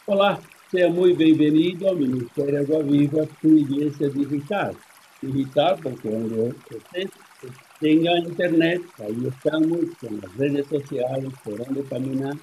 Olá, seja muito bem-vindo ao Ministério Água Viva, sua igreja digital. Digital porque onde você tenga internet, ahí estamos con las redes sociales, por donde caminar,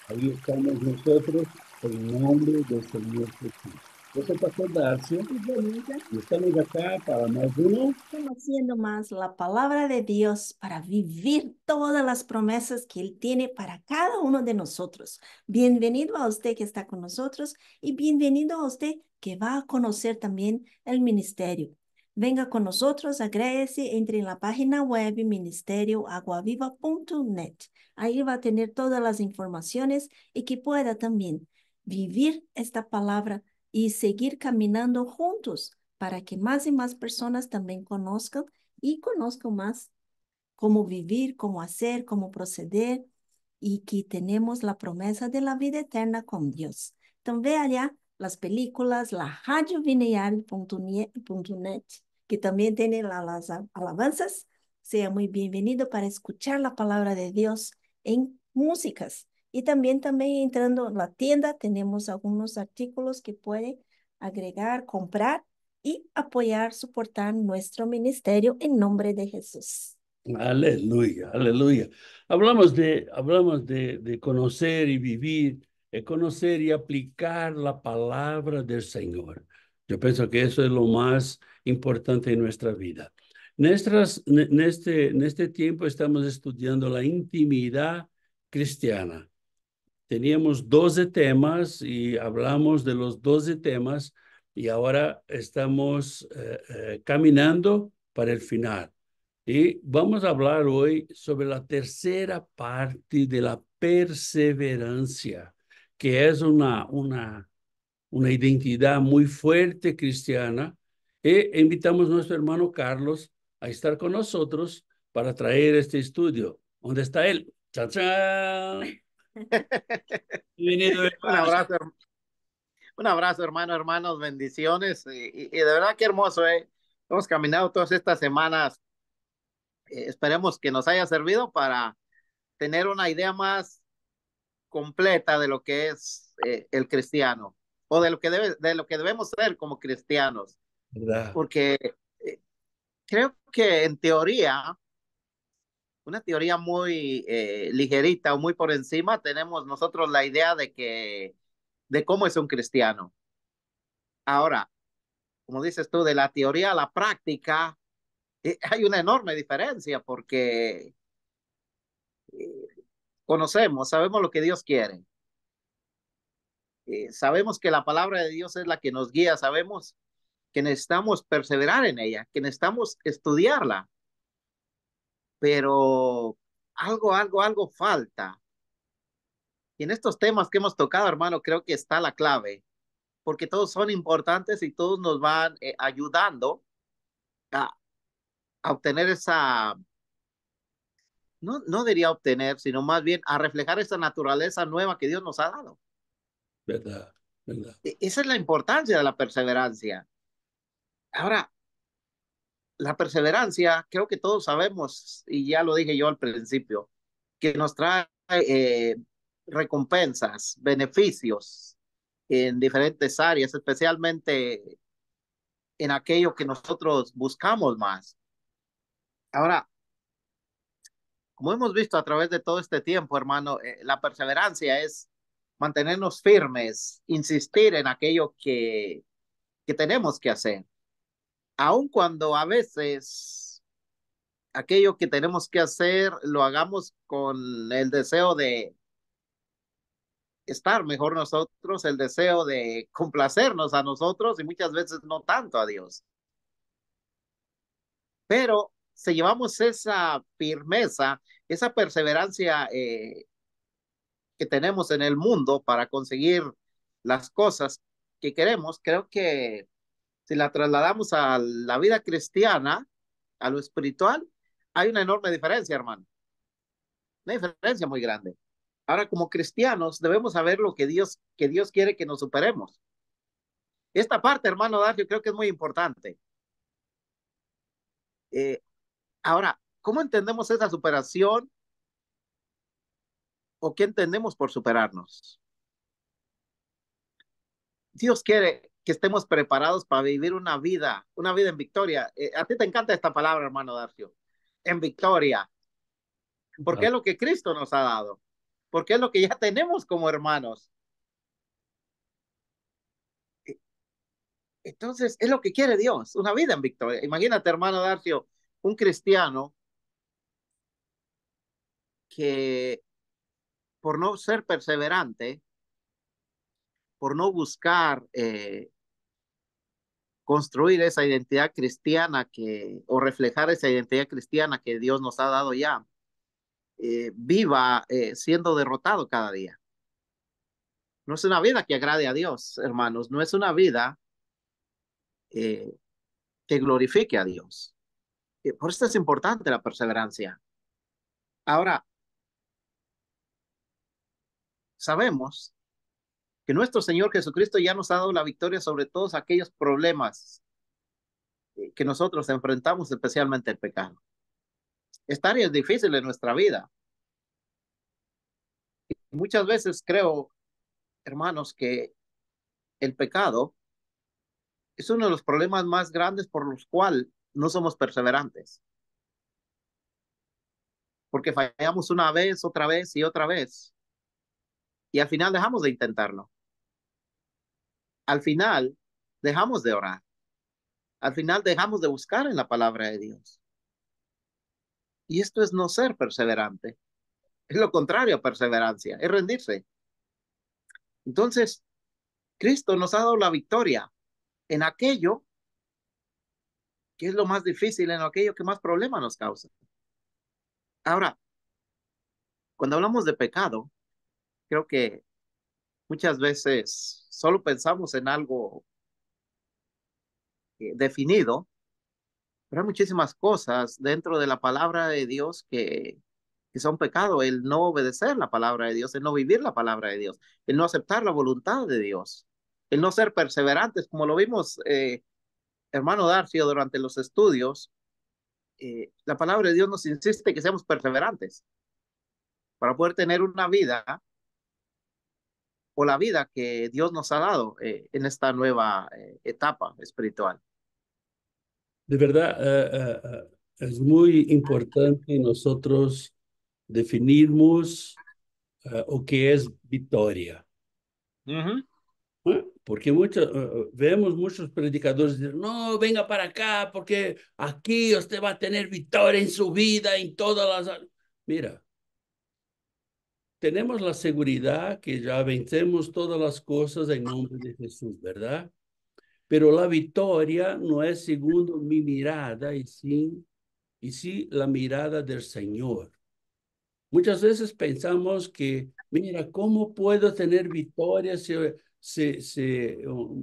ahí estamos nosotros en nombre del Señor Jesús. Yo soy Pastor Darcio Y Denise, y estamos acá para más uno. conociendo más la palabra de Dios para vivir todas las promesas que Él tiene para cada uno de nosotros. Bienvenido a usted que está con nosotros y bienvenido a usted que va a conocer también el ministerio. Venga con nosotros, agrégese, entre en la página web ministerioaguaviva.net. Ahí va a tener todas las informaciones y que pueda también vivir esta palabra y seguir caminando juntos para que más y más personas también conozcan y conozcan más cómo vivir, cómo hacer, cómo proceder y que tenemos la promesa de la vida eterna con Dios. Entonces ve allá las películas, la radiovineal.net, que también tiene las alabanzas. Sea muy bienvenido para escuchar la palabra de Dios en músicas. Y también entrando en la tienda, tenemos algunos artículos que puede agregar, comprar y apoyar, soportar nuestro ministerio en nombre de Jesús. Aleluya, aleluya. Hablamos de conocer y vivir, conocer y aplicar la palabra del Señor. Yo pienso que eso es lo más importante en nuestra vida. En este tiempo estamos estudiando la intimidad cristiana. Teníamos 12 temas y hablamos de los 12 temas y ahora estamos caminando para el final. Y vamos a hablar hoy sobre la tercera parte de la perseverancia, que es una identidad muy fuerte cristiana. E invitamos a nuestro hermano Carlos a estar con nosotros para traer este estudio. ¿Dónde está él? ¡Chan, chan! Bienvenido, Un hermano. abrazo, un abrazo, hermanos, bendiciones. Y de verdad que hermoso, ¿eh? Hemos caminado todas estas semanas. Esperemos que nos haya servido para tener una idea más completa de lo que es el cristiano o de lo que debemos ser como cristianos. ¿Verdad? Porque eh, creo que en teoría, una teoría muy ligerita o muy por encima, tenemos nosotros la idea de cómo es un cristiano. Ahora, como dices tú, de la teoría a la práctica, hay una enorme diferencia porque eh, sabemos lo que Dios quiere, sabemos que la palabra de Dios es la que nos guía, sabemos que necesitamos perseverar en ella, que necesitamos estudiarla, pero algo falta. Y en estos temas que hemos tocado, hermano, creo que está la clave, porque todos son importantes y todos nos van ayudando a, a obtener esa no diría obtener, sino más bien a reflejar esa naturaleza nueva que Dios nos ha dado. ¿Verdad? ¿Verdad? Esa es la importancia de la perseverancia. Ahora, la perseverancia, creo que todos sabemos, y ya lo dije yo al principio, que nos trae recompensas, beneficios en diferentes áreas, especialmente en aquello que nosotros buscamos más. Ahora, como hemos visto a través de todo este tiempo, hermano, la perseverancia es mantenernos firmes, insistir en aquello que tenemos que hacer, aun cuando a veces aquello que tenemos que hacer lo hagamos con el deseo de estar mejor nosotros, el deseo de complacernos a nosotros y muchas veces no tanto a Dios. Pero si llevamos esa firmeza, esa perseverancia que tenemos en el mundo para conseguir las cosas que queremos, creo que si la trasladamos a la vida cristiana, a lo espiritual, hay una enorme diferencia, hermano. Una diferencia muy grande. Ahora, como cristianos, debemos saber lo que Dios quiere que nos superemos. Esta parte, hermano Darcio, creo que es muy importante. Eh, Ahora, ¿cómo entendemos esa superación o qué entendemos por superarnos? Dios quiere que estemos preparados para vivir una vida en victoria. A ti te encanta esta palabra, hermano Darcio, en victoria, porque Ah, es lo que Cristo nos ha dado, porque es lo que ya tenemos como hermanos. Entonces, es lo que quiere Dios, una vida en victoria. Imagínate, hermano Darcio, un cristiano que por no ser perseverante, por no buscar construir esa identidad cristiana o reflejar esa identidad cristiana que Dios nos ha dado ya, viva siendo derrotado cada día. No es una vida que agrade a Dios, hermanos, no es una vida eh, que glorifique a Dios. Por eso es importante la perseverancia. Ahora, sabemos que nuestro Señor Jesucristo ya nos ha dado la victoria sobre todos aquellos problemas que nosotros enfrentamos, especialmente el pecado. Esta área es difícil en nuestra vida. Muchas veces creo, hermanos, que el pecado es uno de los problemas más grandes por los cuales no somos perseverantes, porque fallamos una vez, otra vez y otra vez, y al final dejamos de intentarlo. Al final dejamos de orar. Al final dejamos de buscar en la palabra de Dios. Y esto es no ser perseverante. Es lo contrario a perseverancia, es rendirse. Entonces, Cristo nos ha dado la victoria en aquello que es lo más difícil, en aquello que más problema nos causa. Ahora, cuando hablamos de pecado, creo que muchas veces solo pensamos en algo definido, pero hay muchísimas cosas dentro de la palabra de Dios que son pecado. El no obedecer la palabra de Dios, el no vivir la palabra de Dios, el no aceptar la voluntad de Dios, el no ser perseverantes, como lo vimos, hermano Darcio, durante los estudios. La palabra de Dios nos insiste que seamos perseverantes para poder tener una vida o la vida que Dios nos ha dado en esta nueva etapa espiritual. de verdad, es muy importante nosotros definirmos o qué es victoria. Ujú. Porque vemos muchos predicadores decir, no, venga para acá, porque aquí usted va a tener victoria en su vida, en todas las... Mira, tenemos la seguridad que ya vencemos todas las cosas en nombre de Jesús, ¿verdad? Pero la victoria no es segundo mi mirada, y sí la mirada del Señor. Muchas veces pensamos que, mira, ¿cómo puedo tener victoria si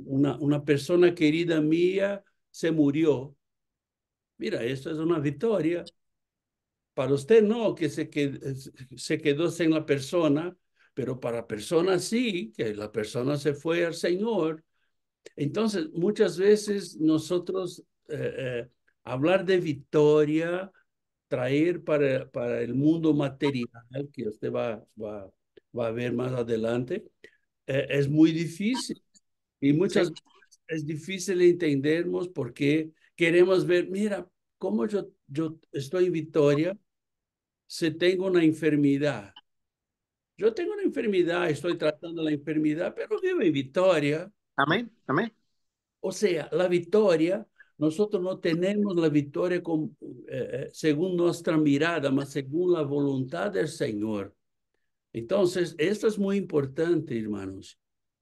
una persona querida mía se murió? Mira, esto es una victoria. Para usted no, que se quedó sin la persona, pero para la persona sí, que la persona se fue al Señor. Entonces, muchas veces nosotros hablar de victoria, traer para el mundo material, que usted va a ver más adelante, es muy difícil. Y muchas Sí, veces es difícil entendernos porque queremos ver, mira, cómo yo estoy en victoria si tengo una enfermedad. Yo tengo una enfermedad, estoy tratando la enfermedad, pero vivo en victoria. amén, amén. O sea, la victoria, nosotros no tenemos la victoria según nuestra mirada, mas según la voluntad del Señor. Entonces, esto es muy importante, hermanos,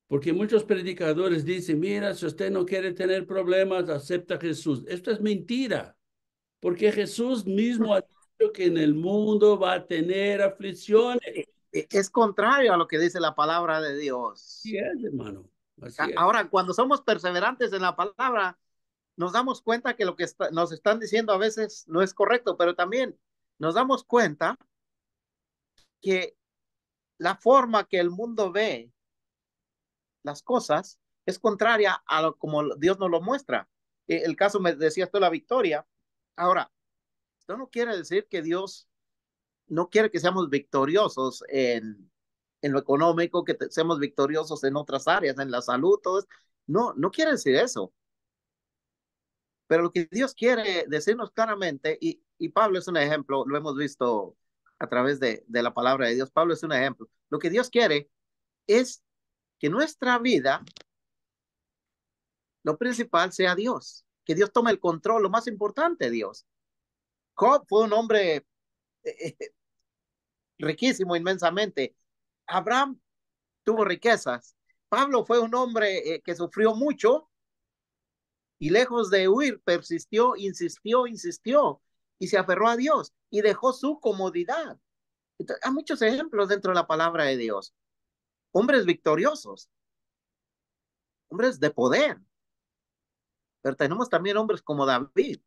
porque muchos predicadores dicen, mira, si usted no quiere tener problemas, acepta a Jesús. Esto es mentira, porque Jesús mismo ha dicho que en el mundo va a tener aflicciones. Es contrario a lo que dice la palabra de Así Dios. es, hermano, así es. Ahora, cuando somos perseverantes en la palabra, nos damos cuenta que lo que nos están diciendo a veces no es correcto, pero también nos damos cuenta que la forma que el mundo ve las cosas es contraria a lo como Dios nos lo muestra. El caso me decías tú la victoria. Ahora, esto no quiere decir que Dios no quiere que seamos victoriosos en lo económico, que seamos victoriosos en otras áreas, en la salud, todo eso. No, no quiere decir eso. Pero lo que Dios quiere decirnos claramente, y Pablo es un ejemplo, lo hemos visto a través de la palabra de Dios, Pablo es un ejemplo. Lo que Dios quiere es que nuestra vida, lo principal sea Dios, que Dios tome el control, lo más importante, Dios. Job fue un hombre riquísimo inmensamente. Abraham tuvo riquezas. Pablo fue un hombre que sufrió mucho y lejos de huir, persistió, insistió y se aferró a Dios y dejó su comodidad. Entonces, hay muchos ejemplos dentro de la palabra de Dios. Hombres victoriosos, hombres de poder, pero tenemos también hombres como David,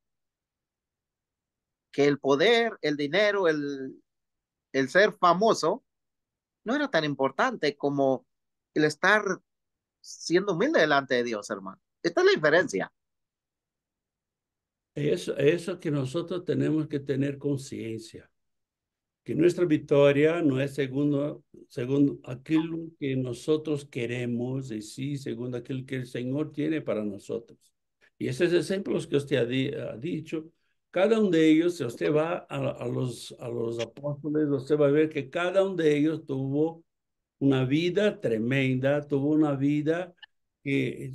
que el poder, el dinero, el ser famoso no era tan importante como el estar siendo humilde delante de Dios, hermano. Esta es la diferencia. Eso que nosotros tenemos que tener conciencia, que nuestra victoria no es según aquello que nosotros queremos, y sí, según aquello que el Señor tiene para nosotros. Y esos ejemplos que usted ha dicho, cada uno de ellos, si usted va a los apóstoles, usted va a ver que cada uno de ellos tuvo una vida tremenda, tuvo una vida que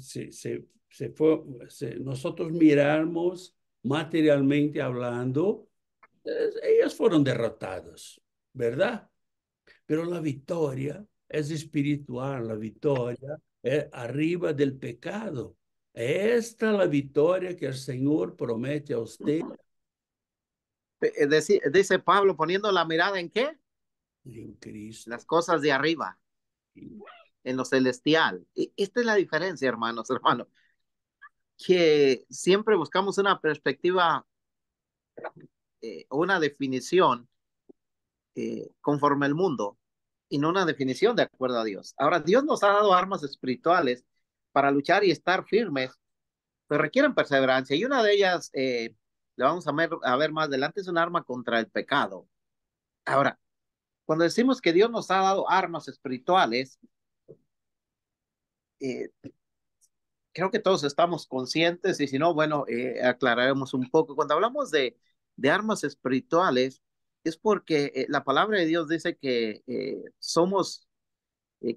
nosotros miramos materialmente hablando, ellos fueron derrotados, ¿verdad? Pero la victoria es espiritual, la victoria es arriba del pecado. Esta es la victoria que el Señor promete a usted Dice Pablo, poniendo la mirada en qué? en Cristo. Las cosas de arriba, en lo celestial. Y esta es la diferencia, hermanos, que siempre buscamos una perspectiva, una definición conforme al mundo y no una definición de acuerdo a Dios. Ahora, Dios nos ha dado armas espirituales para luchar y estar firmes, pero requieren perseverancia. Y una de ellas, la vamos a ver más adelante, es un arma contra el pecado. Ahora, cuando decimos que Dios nos ha dado armas espirituales, eh, creo que todos estamos conscientes y si no, bueno, aclararemos un poco. Cuando hablamos de armas espirituales, es porque la palabra de Dios dice que somos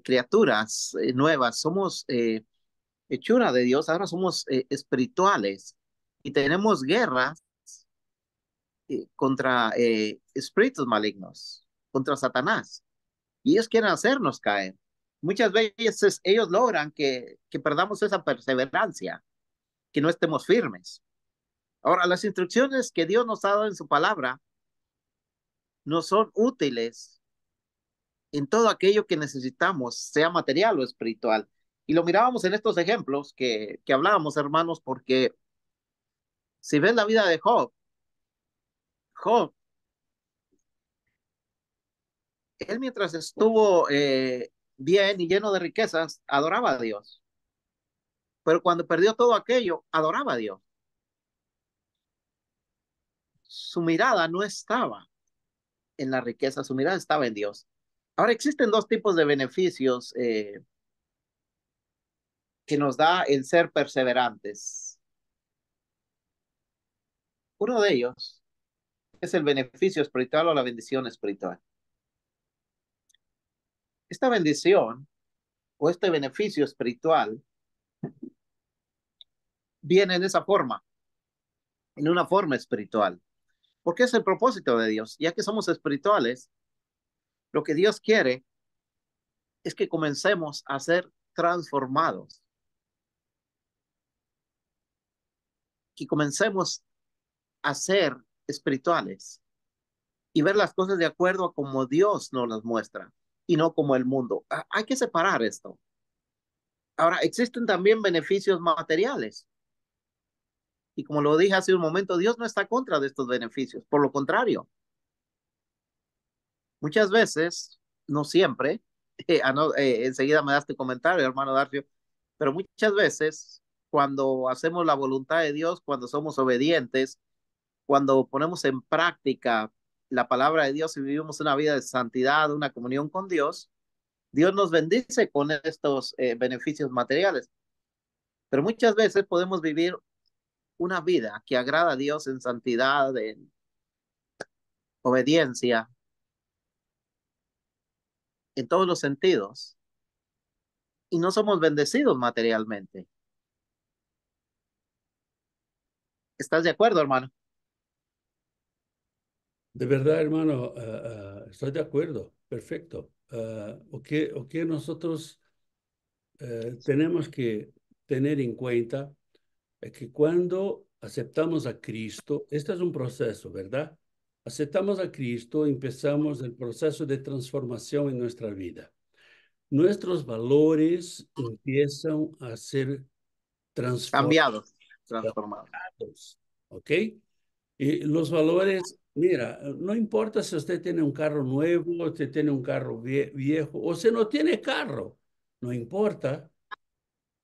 criaturas nuevas, somos hechura de Dios, ahora somos espirituales y tenemos guerras contra espíritus malignos, contra Satanás. Y ellos quieren hacernos caer. Muchas veces ellos logran que perdamos esa perseverancia, que no estemos firmes. Ahora, las instrucciones que Dios nos ha dado en su palabra nos son útiles en todo aquello que necesitamos, sea material o espiritual. Y lo mirábamos en estos ejemplos que hablábamos, hermanos, porque si ves la vida de Job, él mientras estuvo bien y lleno de riquezas, adoraba a Dios. Pero cuando perdió todo aquello, adoraba a Dios. Su mirada no estaba en la riqueza, su mirada estaba en Dios. Ahora existen dos tipos de beneficios que nos da el ser perseverantes. Uno de ellos es el beneficio espiritual o la bendición espiritual. Esta bendición o este beneficio espiritual viene en esa forma, en una forma espiritual, porque es el propósito de Dios. Ya que somos espirituales, lo que Dios quiere es que comencemos a ser transformados, que comencemos a ser espirituales y ver las cosas de acuerdo a como Dios nos las muestra y no como el mundo. Hay que separar esto. Ahora, existen también beneficios materiales. Y como lo dije hace un momento, Dios no está contra de estos beneficios. Por lo contrario, muchas veces, no siempre, enseguida me das tu comentario, hermano Darcio, pero muchas veces cuando hacemos la voluntad de Dios, cuando somos obedientes, cuando ponemos en práctica la palabra de Dios y vivimos una vida de santidad, una comunión con Dios, Dios nos bendice con estos beneficios materiales, pero muchas veces podemos vivir una vida que agrada a Dios en santidad, en obediencia, en todos los sentidos, y no somos bendecidos materialmente. ¿Estás de acuerdo, hermano? De verdad, hermano, estoy de acuerdo. Perfecto. O que nosotros tenemos que tener en cuenta es que cuando aceptamos a Cristo, este es un proceso, ¿verdad? Aceptamos a Cristo, empezamos el proceso de transformación en nuestra vida. Nuestros valores empiezan a ser transformados, Cambiados, transformados. ¿ok? Y los valores, mira, no importa si usted tiene un carro nuevo, usted tiene un carro viejo, o si no tiene carro, no importa,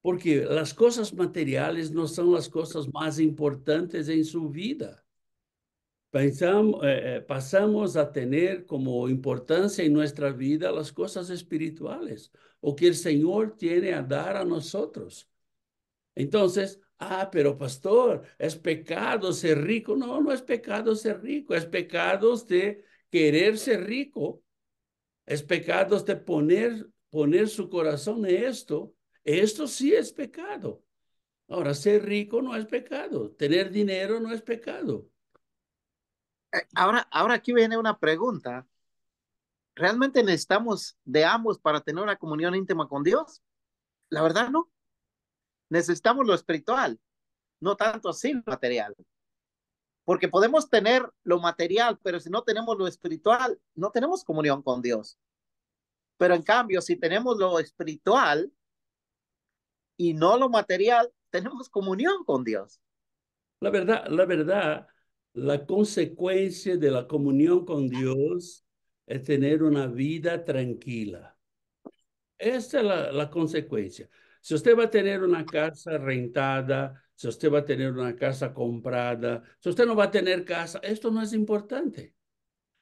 porque las cosas materiales no son las cosas más importantes en su vida. Pasamos a tener como importancia en nuestra vida las cosas espirituales o que el Señor tiene a dar a nosotros. Entonces, pero pastor, es pecado ser rico. No, no es pecado ser rico, es pecado de querer ser rico, es pecado de poner su corazón en esto. Esto sí es pecado. Ahora, ser rico no es pecado, tener dinero no es pecado. Ahora aquí viene una pregunta. ¿Realmente necesitamos de ambos para tener una comunión íntima con Dios? La verdad no. Necesitamos lo espiritual, no tanto así lo material. Porque podemos tener lo material, pero si no tenemos lo espiritual, no tenemos comunión con Dios. Pero en cambio, si tenemos lo espiritual y no lo material, tenemos comunión con Dios. La consecuencia de la comunión con Dios es tener una vida tranquila. Esta es la consecuencia. Si usted va a tener una casa rentada, si usted va a tener una casa comprada, si usted no va a tener casa, esto no es importante.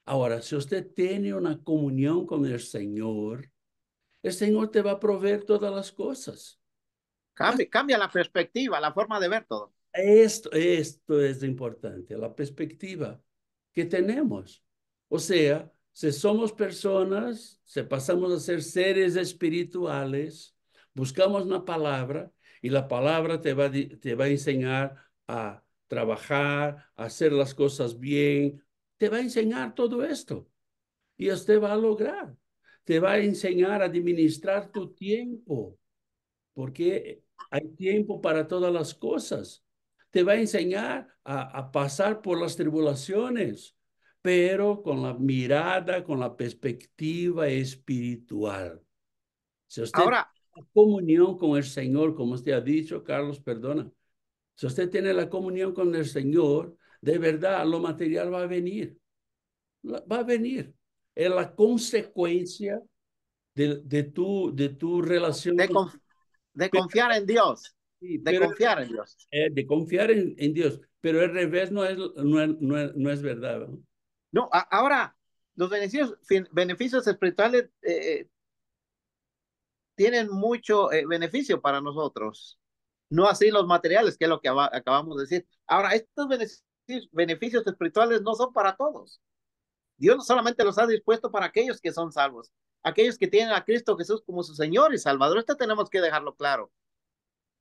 Ahora, si usted tiene una comunión con el Señor te va a proveer todas las cosas. Cambia la perspectiva, la forma de ver todo. Esto es importante, la perspectiva que tenemos. O sea, si somos personas, si pasamos a ser seres espirituales, buscamos una palabra y la palabra te va a enseñar a trabajar, a hacer las cosas bien, te va a enseñar todo esto y usted va a lograr. Te va a enseñar a administrar tu tiempo porque hay tiempo para todas las cosas. Te va a enseñar a pasar por las tribulaciones, pero con la mirada, con la perspectiva espiritual. Si usted Ahora, tiene comunión con el Señor, como usted ha dicho, Carlos, perdona. Si usted tiene la comunión con el Señor, de verdad, lo material va a venir. Va a venir. Es la consecuencia de tu relación de, con. de confiar en Dios, Sí, de pero confiar en Dios. de confiar en Dios, pero el revés no es verdad, ¿no? No, ahora, los beneficios espirituales tienen mucho beneficio para nosotros, no así los materiales, que es lo que acabamos de decir. Ahora, estos beneficios espirituales no son para todos. Dios no solamente los ha dispuesto para aquellos que son salvos, aquellos que tienen a Cristo Jesús como su Señor y Salvador. Esto tenemos que dejarlo claro.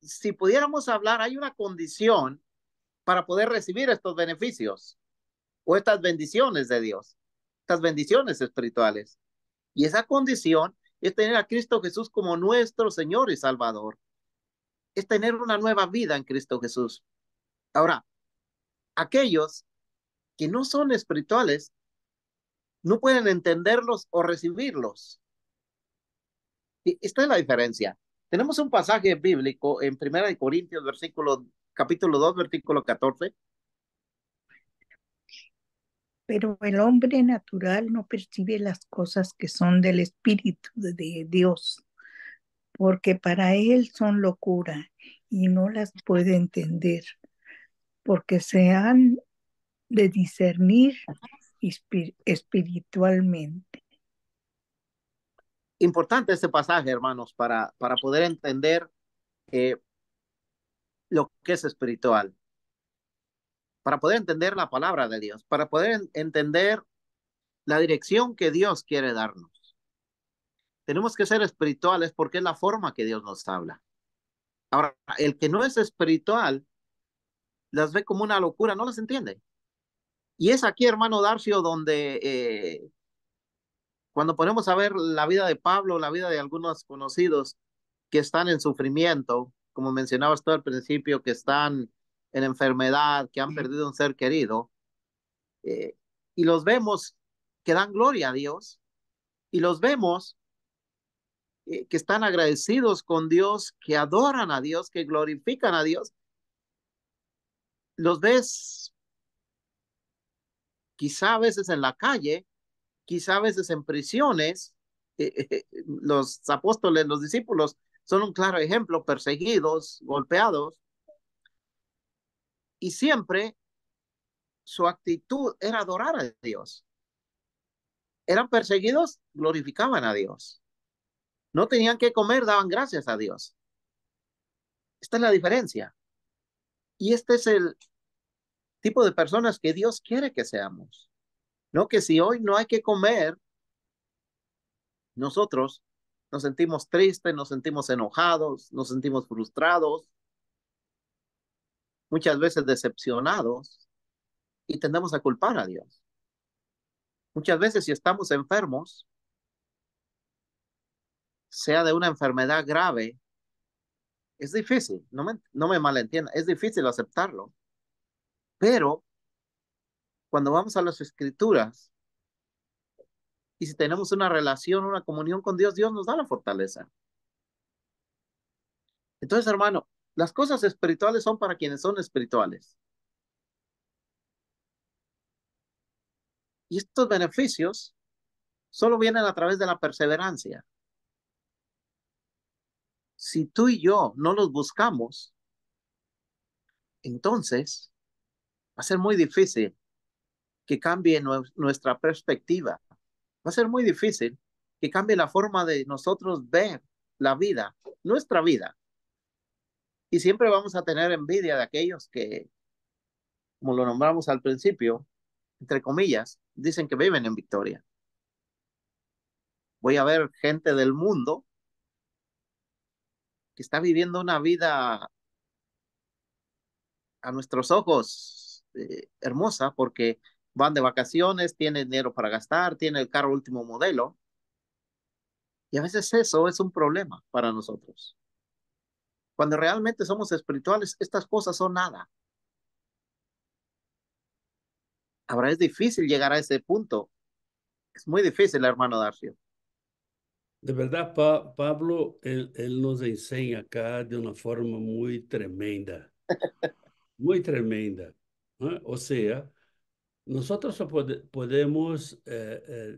Si pudiéramos hablar, hay una condición para poder recibir estos beneficios o estas bendiciones de Dios, estas bendiciones espirituales. Y esa condición es tener a Cristo Jesús como nuestro Señor y Salvador. Es tener una nueva vida en Cristo Jesús. Ahora, aquellos que no son espirituales no pueden entenderlos o recibirlos. Y esta es la diferencia. Tenemos un pasaje bíblico en 1 Corintios, capítulo 2, versículo 14. Pero el hombre natural no percibe las cosas que son del Espíritu de Dios, porque para él son locura y no las puede entender, porque se han de discernir espiritualmente. Importante este pasaje, hermanos, para poder entender eh, lo que es espiritual, para poder entender la palabra de Dios, para poder entender la dirección que Dios quiere darnos. Tenemos que ser espirituales porque es la forma que Dios nos habla. Ahora, el que no es espiritual las ve como una locura, no las entiende. Y es aquí, hermano Darcio, donde cuando ponemos a ver la vida de Pablo, la vida de algunos conocidos que están en sufrimiento, como mencionabas tú al principio, que están en enfermedad, que han perdido un ser querido, eh, y los vemos que dan gloria a Dios, y los vemos que están agradecidos con Dios, que adoran a Dios, que glorifican a Dios, los ves quizá a veces en la calle, quizá a veces en prisiones. Los apóstoles, los discípulos, son un claro ejemplo, perseguidos, golpeados, y siempre su actitud era adorar a Dios. Eran perseguidos, glorificaban a Dios. No tenían que comer, daban gracias a Dios. Esta es la diferencia. Y este es el tipo de personas que Dios quiere que seamos. No que si hoy no hay que comer, nosotros nos sentimos tristes, nos sentimos enojados, nos sentimos frustrados, muchas veces decepcionados y tendemos a culpar a Dios. Muchas veces si estamos enfermos, sea de una enfermedad grave, es difícil, no me malentienda, es difícil aceptarlo, pero cuando vamos a las escrituras y si tenemos una relación, una comunión con Dios, Dios nos da la fortaleza. Entonces, hermano, las cosas espirituales son para quienes son espirituales. Y estos beneficios solo vienen a través de la perseverancia. Si tú y yo no los buscamos, entonces va a ser muy difícil que cambie nuestra perspectiva. Va a ser muy difícil que cambie la forma de nosotros ver la vida, nuestra vida. Y siempre vamos a tener envidia de aquellos que, como lo nombramos al principio, entre comillas, dicen que viven en victoria. Voy a ver gente del mundo que está viviendo una vida a nuestros ojos hermosa porque van de vacaciones, tienen dinero para gastar, tienen el carro último modelo. Y a veces eso es un problema para nosotros. Cuando realmente somos espirituales, estas cosas son nada. Ahora es difícil llegar a ese punto. Es muy difícil, hermano Darcio. De verdad, Pablo, él nos enseña acá de una forma muy tremenda, muy tremenda. ¿Eh? O sea, nosotros podemos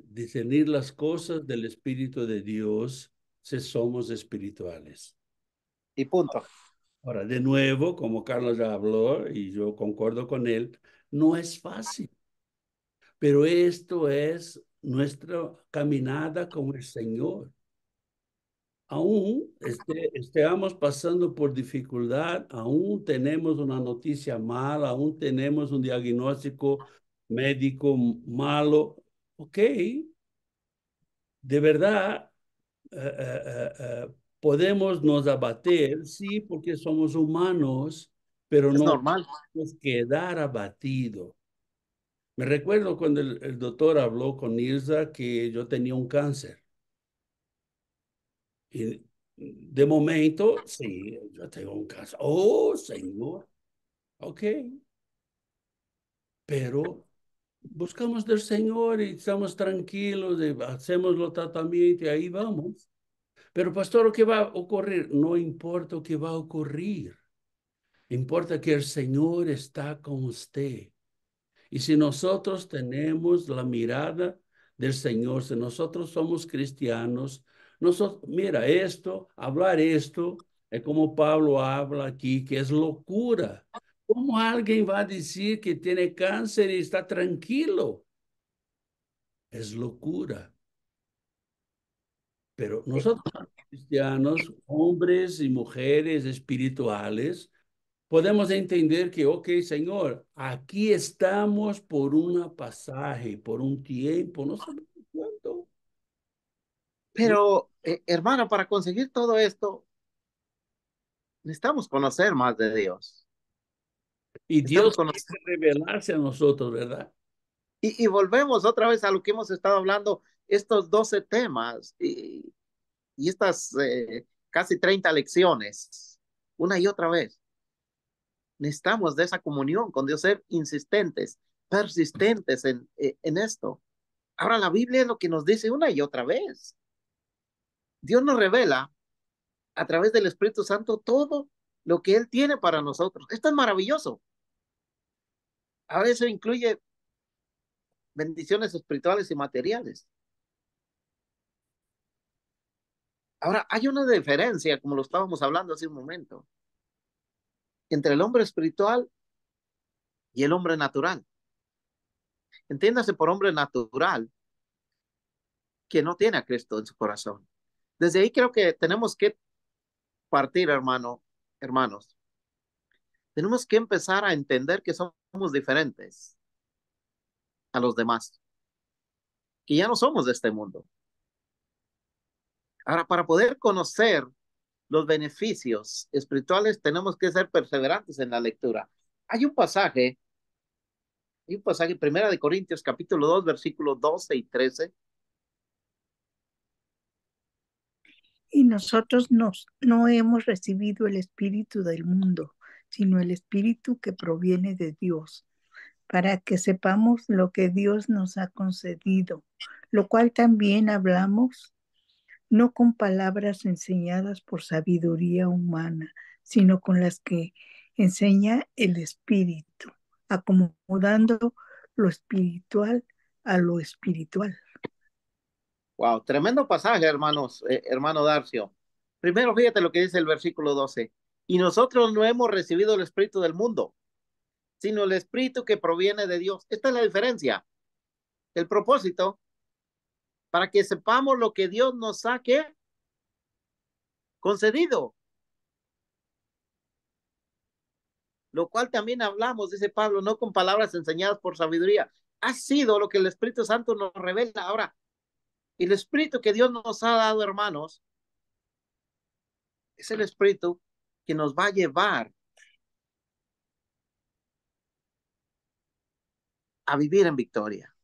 discernir las cosas del Espíritu de Dios si somos espirituales. Y punto. Ahora, de nuevo, como Carlos ya habló y yo concuerdo con él, no es fácil, pero esto es nuestra caminada con el Señor. Aún estemos pasando por dificultad, aún tenemos una noticia mala, aún tenemos un diagnóstico médico malo, ok, de verdad podemos nos abater, sí, porque somos humanos, pero Es no normal. podemos quedar abatido. Me recuerdo cuando el doctor habló con Nilsa que yo tenía un cáncer. Y de momento, sí, yo tengo un cáncer. Oh, Señor. Ok. Pero buscamos del Señor y estamos tranquilos, y hacemos los tratamientos y ahí vamos. Pero, pastor, ¿qué va a ocurrir? No importa qué va a ocurrir. Importa que el Señor está con usted. Y si nosotros tenemos la mirada del Señor, si nosotros somos cristianos, nosotros, mira esto, hablar esto, es como Pablo habla aquí, que es locura. ¿Cómo alguien va a decir que tiene cáncer y está tranquilo? Es locura. Pero nosotros, cristianos, hombres y mujeres espirituales, podemos entender que, ok, Señor, aquí estamos por un pasaje, por un tiempo, no sabemos cuánto. Pero, hermano, para conseguir todo esto, necesitamos conocer más de Dios. Y Necesitamos Dios conocer. quiere revelarse a nosotros, ¿verdad? Y volvemos otra vez a lo que hemos estado hablando, estos 12 temas y estas casi 30 lecciones, una y otra vez. Necesitamos de esa comunión con Dios, ser insistentes, persistentes en esto. Ahora la Biblia es lo que nos dice una y otra vez. Dios nos revela a través del Espíritu Santo todo lo que Él tiene para nosotros. Esto es maravilloso. Ahora eso incluye bendiciones espirituales y materiales. Ahora hay una diferencia, como lo estábamos hablando hace un momento, entre el hombre espiritual y el hombre natural. Entiéndase por hombre natural que no tiene a Cristo en su corazón. Desde ahí creo que tenemos que partir, hermanos. Tenemos que empezar a entender que somos diferentes a los demás, que ya no somos de este mundo. Ahora, para poder conocer los beneficios espirituales, tenemos que ser perseverantes en la lectura. Hay un pasaje, Primera de Corintios, capítulo 2, versículos 12 y 13. Y nosotros no hemos recibido el espíritu del mundo, sino el espíritu que proviene de Dios, para que sepamos lo que Dios nos ha concedido, lo cual también hablamos, no con palabras enseñadas por sabiduría humana, sino con las que enseña el Espíritu, acomodando lo espiritual a lo espiritual. Wow, tremendo pasaje, hermano Darcio. Primero, fíjate lo que dice el versículo 12. Y nosotros no hemos recibido el espíritu del mundo, sino el espíritu que proviene de Dios. Esta es la diferencia. El propósito, para que sepamos lo que Dios nos ha concedido. Lo cual también hablamos, dice Pablo, no con palabras enseñadas por sabiduría. Ha sido lo que el Espíritu Santo nos revela. Ahora, el Espíritu que Dios nos ha dado, hermanos, es el Espíritu que nos va a llevar a vivir en victoria,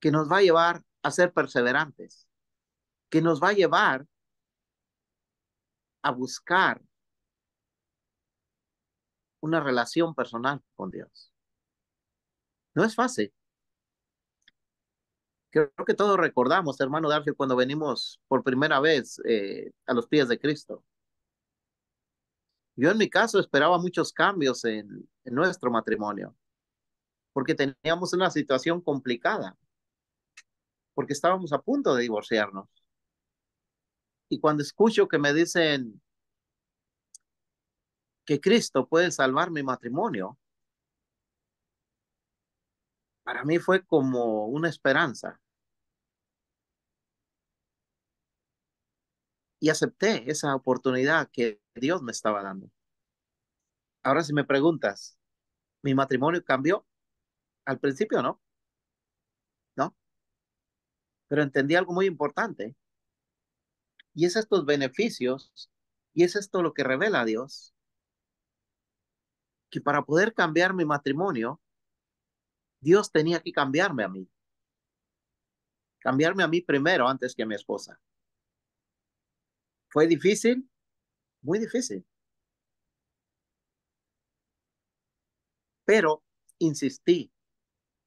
que nos va a llevar a ser perseverantes, que nos va a llevar a buscar una relación personal con Dios. No es fácil. Creo que todos recordamos, hermano Darcy, cuando venimos por primera vez a los pies de Cristo. Yo en mi caso esperaba muchos cambios en nuestro matrimonio, porque teníamos una situación complicada, porque estábamos a punto de divorciarnos. Y cuando escucho que me dicen que Cristo puede salvar mi matrimonio, para mí fue como una esperanza. Y acepté esa oportunidad que Dios me estaba dando. Ahora si me preguntas, ¿mi matrimonio cambió? Al principio no, ¿no? Pero entendí algo muy importante. Y es estos beneficios, y es esto lo que revela a Dios, que para poder cambiar mi matrimonio, Dios tenía que cambiarme a mí primero antes que a mi esposa. ¿Fue difícil? Muy difícil. Pero insistí,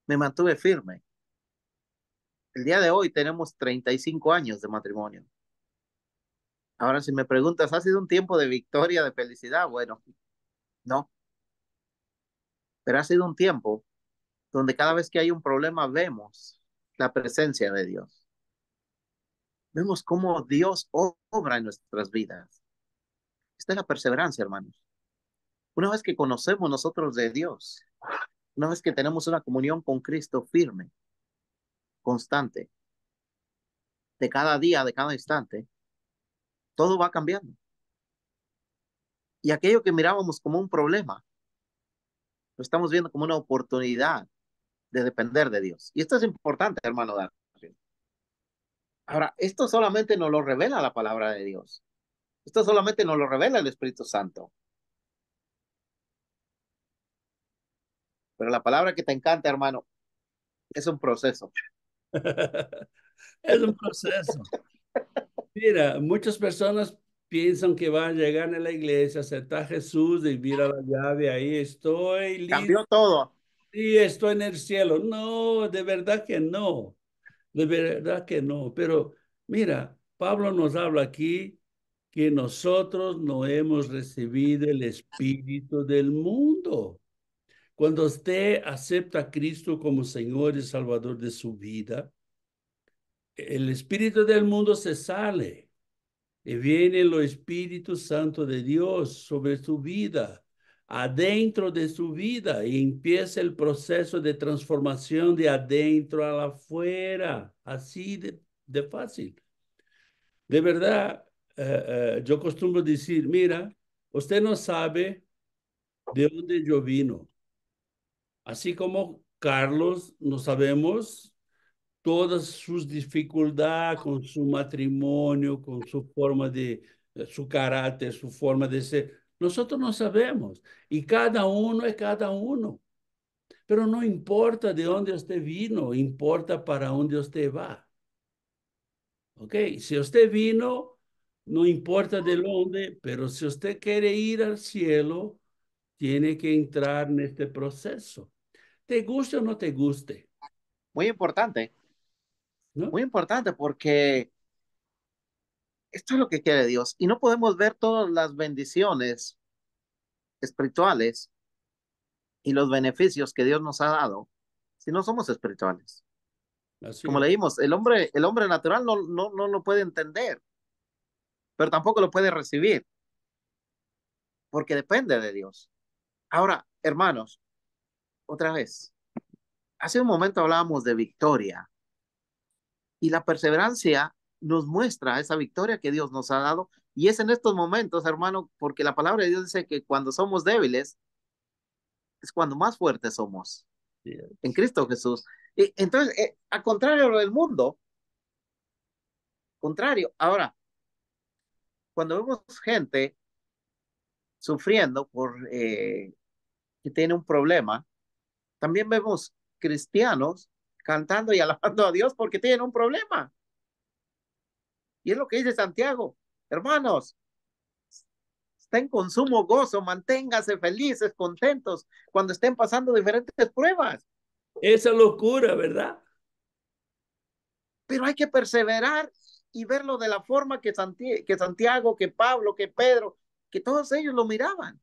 me mantuve firme. El día de hoy tenemos 35 años de matrimonio. Ahora, si me preguntas, ¿ha sido un tiempo de victoria, de felicidad? Bueno, no, pero ha sido un tiempo donde cada vez que hay un problema vemos la presencia de Dios. Vemos cómo Dios obra en nuestras vidas. Esta es la perseverancia, hermanos. Una vez que conocemos nosotros de Dios, una vez que tenemos una comunión con Cristo firme, constante, de cada día, de cada instante, todo va cambiando. Y aquello que mirábamos como un problema, lo estamos viendo como una oportunidad de depender de Dios. Y esto es importante, hermano Darwin. Ahora, esto solamente nos lo revela la palabra de Dios. Esto solamente nos lo revela el Espíritu Santo. Pero la palabra que te encanta, hermano, es un proceso. Es un proceso. Mira, muchas personas piensan que van a llegar a la iglesia, aceptar a Jesús y mira la llave, ahí estoy listo Cambió todo. y estoy en el cielo. No, de verdad que no, de verdad que no. Pero mira, Pablo nos habla aquí que nosotros no hemos recibido el espíritu del mundo. Cuando usted acepta a Cristo como Señor y Salvador de su vida, el espíritu del mundo se sale. Y viene el Espíritu Santo de Dios sobre su vida, adentro de su vida, y empieza el proceso de transformación de adentro a afuera, así de fácil. De verdad, yo acostumbro decir, mira, usted no sabe de dónde yo vino, así como Carlos no sabemos todas sus dificultades con su matrimonio, con su forma de, su carácter, su forma de ser. Nosotros no sabemos. Y cada uno es cada uno. Pero no importa de dónde usted vino, importa para dónde usted va. ¿Ok? Si usted vino, no importa de dónde, pero si usted quiere ir al cielo, tiene que entrar en este proceso. Te guste o no te guste, ¿no? Muy importante porque esto es lo que quiere Dios. Y no podemos ver todas las bendiciones espirituales y los beneficios que Dios nos ha dado si no somos espirituales. Así Como es. leímos, el hombre natural no lo puede entender, pero tampoco lo puede recibir porque depende de Dios. Ahora, hermanos, otra vez, hace un momento hablábamos de victoria y la perseverancia nos muestra esa victoria que Dios nos ha dado. Y es en estos momentos, hermano, porque la palabra de Dios dice que cuando somos débiles es cuando más fuertes somos Sí, en Cristo Jesús. Y entonces, a contrario del mundo, contrario. Ahora, cuando vemos gente sufriendo por que tiene un problema, también vemos cristianos cantando y alabando a Dios porque tienen un problema. Y es lo que dice Santiago, hermanos, estén con sumo gozo, manténganse felices, contentos cuando estén pasando diferentes pruebas. esa locura, ¿verdad? Pero hay que perseverar y verlo de la forma que Santiago, que Pablo, que Pedro, que todos ellos lo miraban.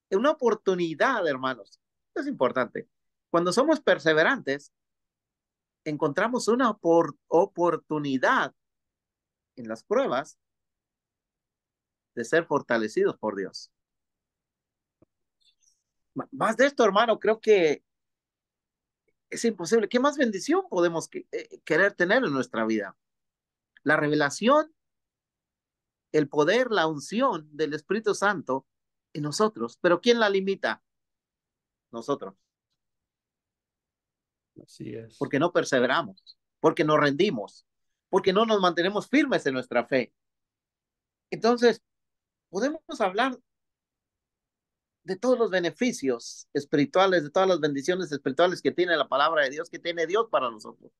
Es una oportunidad, hermanos. Esto es importante. Cuando somos perseverantes, encontramos una oportunidad en las pruebas de ser fortalecidos por Dios. Más de esto, hermano, creo que es imposible. ¿Qué más bendición podemos querer tener en nuestra vida? La revelación, el poder, la unción del Espíritu Santo en nosotros. Pero ¿quién la limita? Nosotros. Así es. Porque no perseveramos, porque nos rendimos, porque no nos mantenemos firmes en nuestra fe. Entonces, podemos hablar de todos los beneficios espirituales, de todas las bendiciones espirituales que tiene la palabra de Dios, que tiene Dios para nosotros.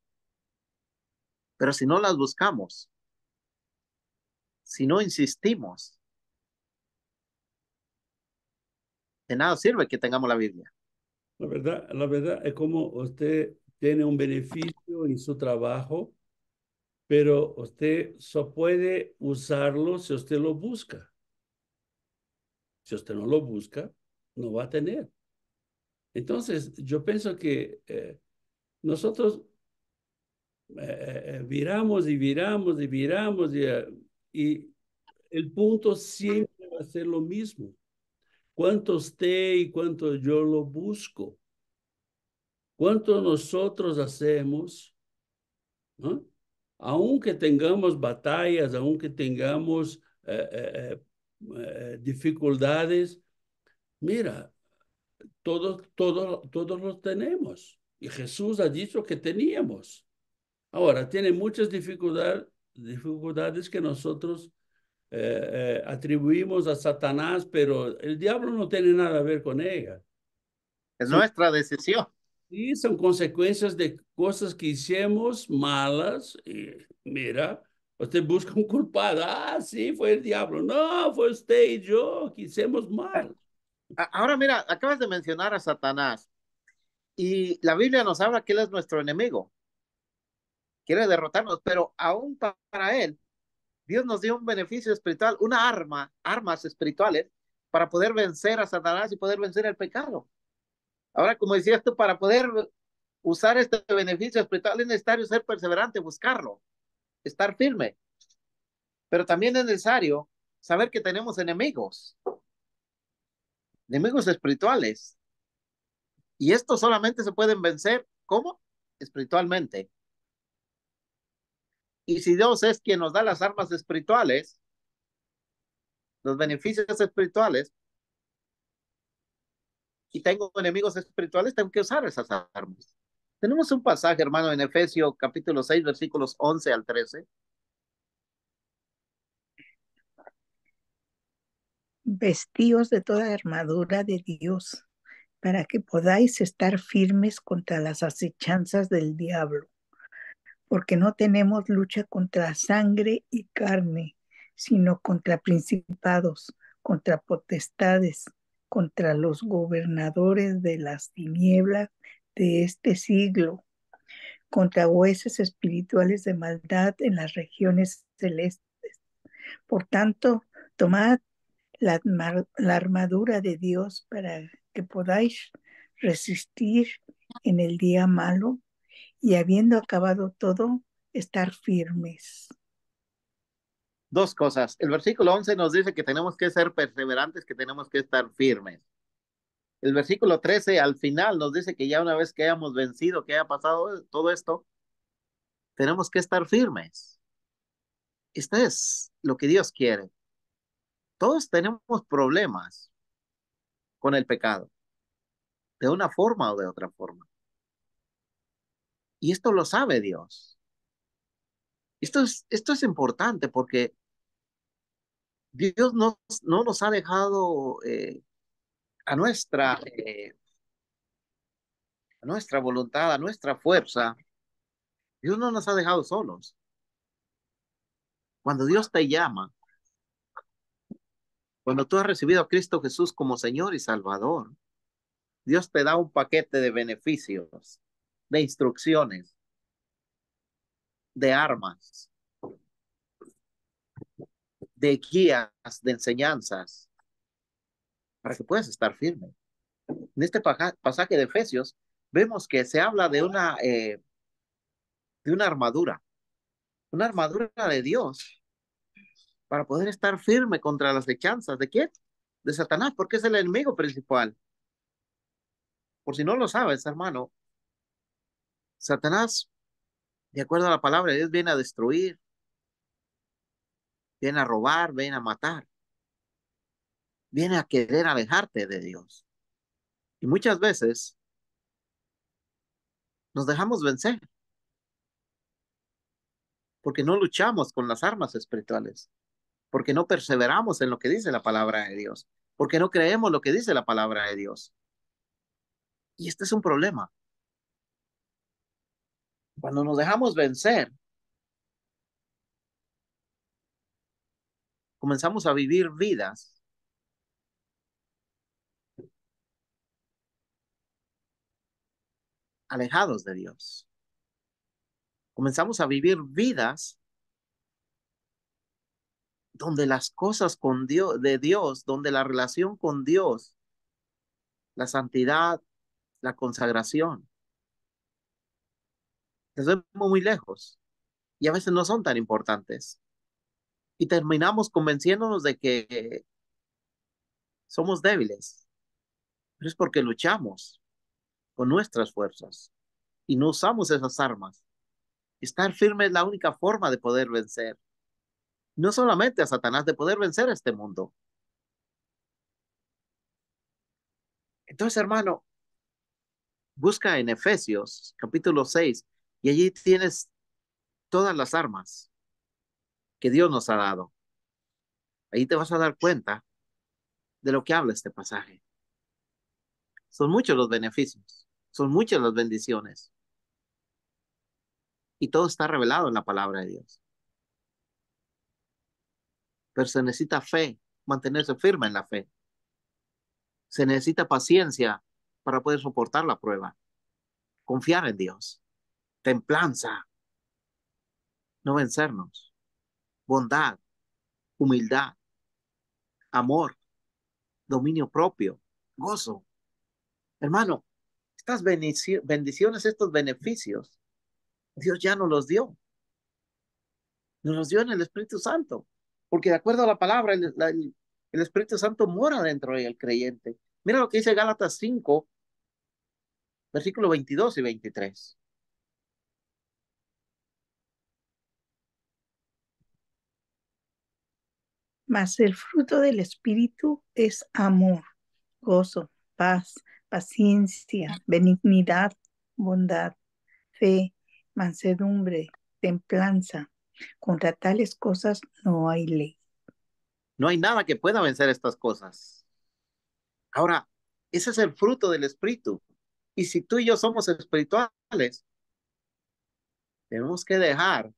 Pero si no las buscamos, si no insistimos, de nada sirve que tengamos la Biblia. La verdad es como usted tiene un beneficio en su trabajo, pero usted solo puede usarlo si usted lo busca. Si usted no lo busca, no va a tener. Entonces, yo pienso que nosotros viramos y viramos y viramos y el punto siempre va a ser lo mismo. ¿Cuánto usted y cuánto yo lo busco? ¿Cuánto nosotros hacemos? ¿No? aunque tengamos batallas, aunque tengamos dificultades, mira, todos los tenemos. Y Jesús ha dicho que teníamos. Ahora, tiene muchas dificultades que nosotros atribuimos a Satanás, pero el diablo no tiene nada a ver con ella. Es Son, nuestra decisión. sí, son consecuencias de cosas que hicimos malas. Y mira, usted busca un culpable. Ah, sí, fue el diablo. No, fue usted y yo que hicimos mal. Ahora mira, acabas de mencionar a Satanás y la Biblia nos habla que él es nuestro enemigo, quiere derrotarnos, pero aún para él, Dios nos dio un beneficio espiritual, armas espirituales para poder vencer a Satanás y poder vencer el pecado. Ahora, como decías tú, para poder usar este beneficio espiritual es necesario ser perseverante, buscarlo, estar firme, pero también es necesario saber que tenemos enemigos espirituales, y estos solamente se pueden vencer, ¿cómo? Espiritualmente. Y si Dios es quien nos da las armas espirituales, los beneficios espirituales, y tengo enemigos espirituales, tengo que usar esas armas. Tenemos un pasaje, hermano, en Efesios capítulo 6, versículos 11 al 13. Vestíos de toda armadura de Dios, para que podáis estar firmes contra las acechanzas del diablo, porque no tenemos lucha contra sangre y carne, sino contra principados, contra potestades, contra los gobernadores de las tinieblas de este siglo, contra huesos espirituales de maldad en las regiones celestes. Por tanto, tomad la armadura de Dios para que podáis resistir en el día malo y habiendo acabado todo, estar firmes. Dos cosas. El versículo 11 nos dice que tenemos que ser perseverantes, que tenemos que estar firmes. El versículo 13 al final nos dice que ya una vez que hayamos vencido, que haya pasado todo esto, tenemos que estar firmes. Esto es lo que Dios quiere. Todos tenemos problemas con el pecado, de una forma o de otra forma. Y esto lo sabe Dios. Esto es importante porque Dios no nos ha dejado a nuestra voluntad, a nuestra fuerza. Dios no nos ha dejado solos. Cuando Dios te llama, cuando tú has recibido a Cristo Jesús como Señor y Salvador, Dios te da un paquete de beneficios, de instrucciones, de armas, de guías, de enseñanzas, para que puedas estar firme. En este pasaje de Efesios, vemos que se habla de una armadura de Dios, para poder estar firme contra las hechanzas. ¿De quién? De Satanás, porque es el enemigo principal. Por si no lo sabes, hermano, Satanás, de acuerdo a la palabra de Dios, viene a destruir, viene a robar, viene a matar, viene a querer alejarte de Dios. Y muchas veces nos dejamos vencer porque no luchamos con las armas espirituales, porque no perseveramos en lo que dice la palabra de Dios, porque no creemos lo que dice la palabra de Dios. Y este es un problema. Cuando nos dejamos vencer, comenzamos a vivir vidas alejados de Dios. Comenzamos a vivir vidas donde las cosas con Dios, de Dios, donde la relación con Dios, la santidad, la consagración, las vemos muy lejos y a veces no son tan importantes. Y terminamos convenciéndonos de que somos débiles, pero es porque luchamos con nuestras fuerzas y no usamos esas armas Estar firme es la única forma de poder vencer. No solamente a Satanás, de poder vencer a este mundo. Entonces, hermano, busca en Efesios capítulo 6 y allí tienes todas las armas que Dios nos ha dado. Ahí te vas a dar cuenta de lo que habla este pasaje. Son muchos los beneficios, son muchas las bendiciones y todo está revelado en la palabra de Dios. Pero se necesita fe, mantenerse firme en la fe. Se necesita paciencia para poder soportar la prueba. Confiar en Dios. Templanza, no vencernos. Bondad, humildad, amor, dominio propio, gozo. Hermano, estas bendiciones, estos beneficios, Dios ya nos los dio. Nos los dio en el Espíritu Santo. Porque de acuerdo a la palabra, el Espíritu Santo mora dentro del creyente. Mira lo que dice Gálatas 5, versículos 22 y 23. Mas el fruto del Espíritu es amor, gozo, paz, paciencia, benignidad, bondad, fe, mansedumbre, templanza. Contra tales cosas no hay ley. No hay nada que pueda vencer estas cosas. Ahora, ese es el fruto del Espíritu. Y si tú y yo somos espirituales, tenemos que dejar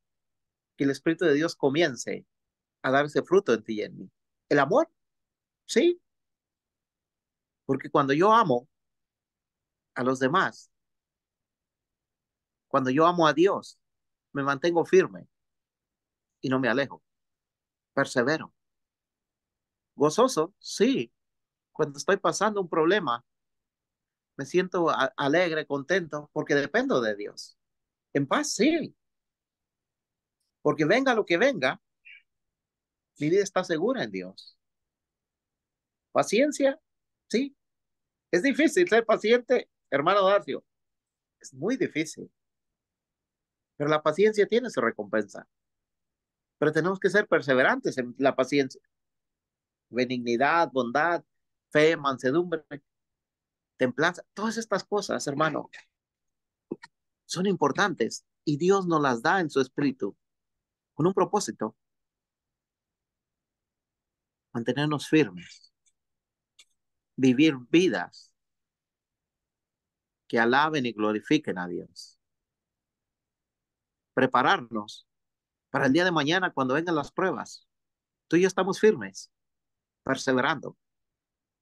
que el Espíritu de Dios comience a dar ese fruto en ti y en mí. El amor, sí, porque cuando yo amo a los demás, cuando yo amo a Dios, me mantengo firme y no me alejo. Persevero. Gozoso, sí. Cuando estoy pasando un problema, me siento alegre, contento, porque dependo de Dios. En paz, sí. Porque venga lo que venga, mi vida está segura en Dios. Paciencia, sí. Es difícil ser paciente, hermano Darcio. Es muy difícil. Pero la paciencia tiene su recompensa. Pero tenemos que ser perseverantes en la paciencia. Benignidad, bondad, fe, mansedumbre, templanza. Todas estas cosas, hermano, son importantes y Dios nos las da en su espíritu con un propósito: mantenernos firmes, vivir vidas que alaben y glorifiquen a Dios, prepararnos para el día de mañana cuando vengan las pruebas. Tú y yo estamos firmes, perseverando.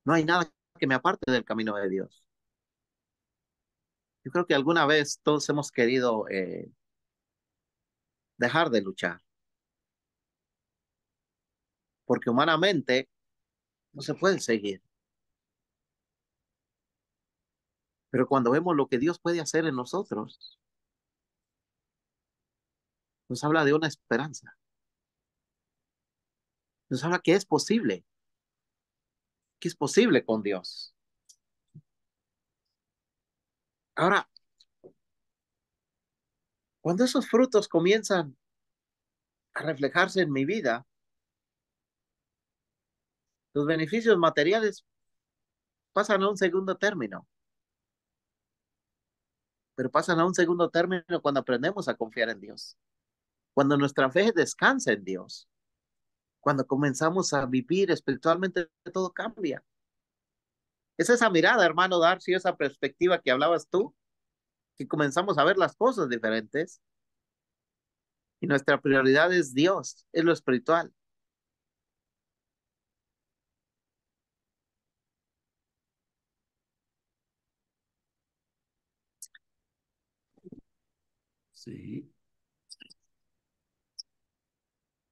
No hay nada que me aparte del camino de Dios. Yo creo que alguna vez todos hemos querido dejar de luchar, porque humanamente no se puede seguir. Pero cuando vemos lo que Dios puede hacer en nosotros, nos habla de una esperanza. Nos habla que es posible con Dios. Ahora, cuando esos frutos comienzan a reflejarse en mi vida, los beneficios materiales pasan a un segundo término, pero pasan a un segundo término cuando aprendemos a confiar en Dios, cuando nuestra fe descansa en Dios, cuando comenzamos a vivir espiritualmente, todo cambia. Es esa mirada, hermano Darcy, esa perspectiva que hablabas tú, que comenzamos a ver las cosas diferentes y nuestra prioridad es Dios, es lo espiritual. Sí,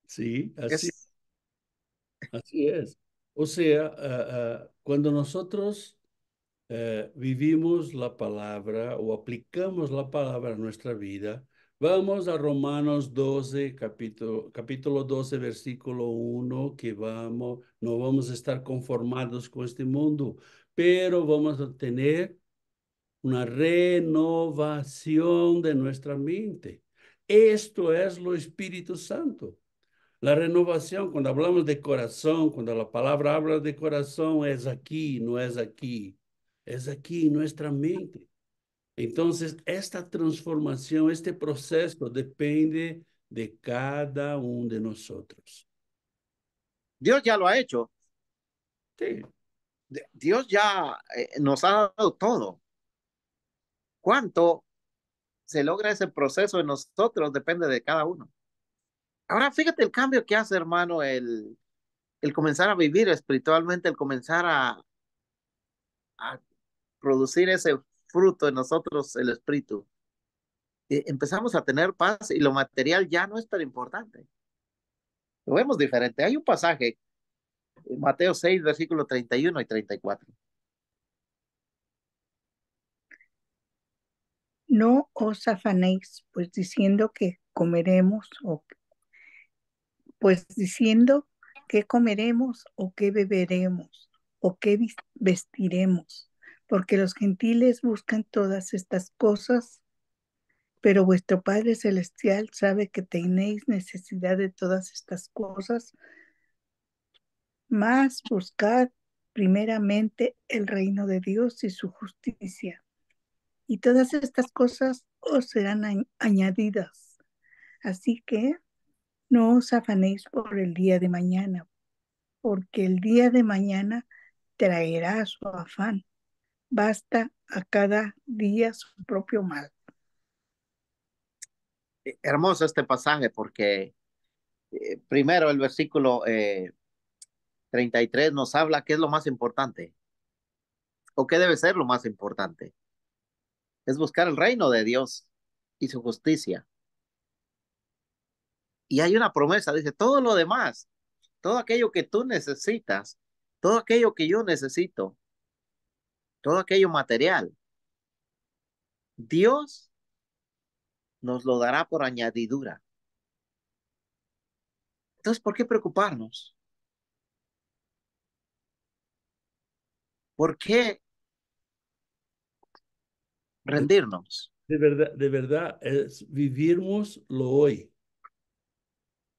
sí, Es, así es. O sea, cuando nosotros vivimos la palabra o aplicamos la palabra a nuestra vida, vamos a Romanos 12, capítulo 12, versículo 1, que no vamos a estar conformados con este mundo, pero vamos a tener una renovación de nuestra mente. Esto es lo Espíritu Santo. La renovación, cuando hablamos de corazón, cuando la palabra habla de corazón, es aquí, no es aquí. Es aquí en nuestra mente. Entonces, esta transformación, este proceso depende de cada uno de nosotros. Dios ya lo ha hecho. Sí. Dios ya nos ha dado todo. ¿Cuánto se logra ese proceso en nosotros? Depende de cada uno. Ahora, fíjate el cambio que hace, hermano, el comenzar a vivir espiritualmente, el comenzar a producir ese fruto en nosotros, el espíritu. Empezamos a tener paz y lo material ya no es tan importante. Lo vemos diferente. Hay un pasaje, Mateo 6, versículo 31 y 34. No os afanéis, pues diciendo que comeremos, o pues diciendo qué comeremos, o qué beberemos, o qué vestiremos, porque los gentiles buscan todas estas cosas, pero vuestro Padre Celestial sabe que tenéis necesidad de todas estas cosas. Mas buscad primeramente el reino de Dios y su justicia, y todas estas cosas os serán añadidas. Así que no os afanéis por el día de mañana, porque el día de mañana traerá su afán. Basta a cada día su propio mal. Hermoso este pasaje porque primero el versículo 33 nos habla qué es lo más importante o qué debe ser lo más importante. Es buscar el reino de Dios y su justicia. Y hay una promesa, dice, todo lo demás, todo aquello que tú necesitas, todo aquello que yo necesito, todo aquello material, Dios nos lo dará por añadidura. Entonces, ¿por qué preocuparnos? ¿Por qué rendirnos? De verdad, es vivirmos lo hoy.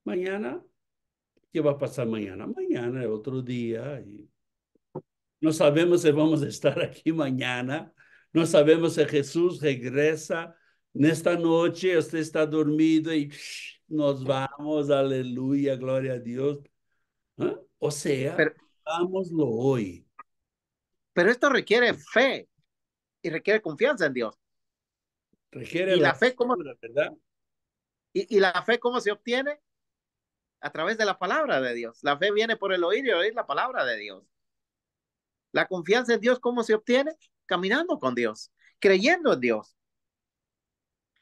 Mañana, ¿qué va a pasar mañana? Mañana es otro día y no sabemos si vamos a estar aquí mañana. No sabemos si Jesús regresa. En esta noche usted está dormido y nos vamos, aleluya, gloria a Dios. ¿Ah? O sea, Pero, hagámoslo hoy. pero esto requiere fe y requiere confianza en Dios. Requiere ¿Y la la fe cómo, lectura, ¿verdad? y la fe cómo se obtiene? A través de la palabra de Dios. La fe viene por el oír y oír la palabra de Dios. La confianza en Dios, ¿cómo se obtiene? Caminando con Dios, creyendo en Dios,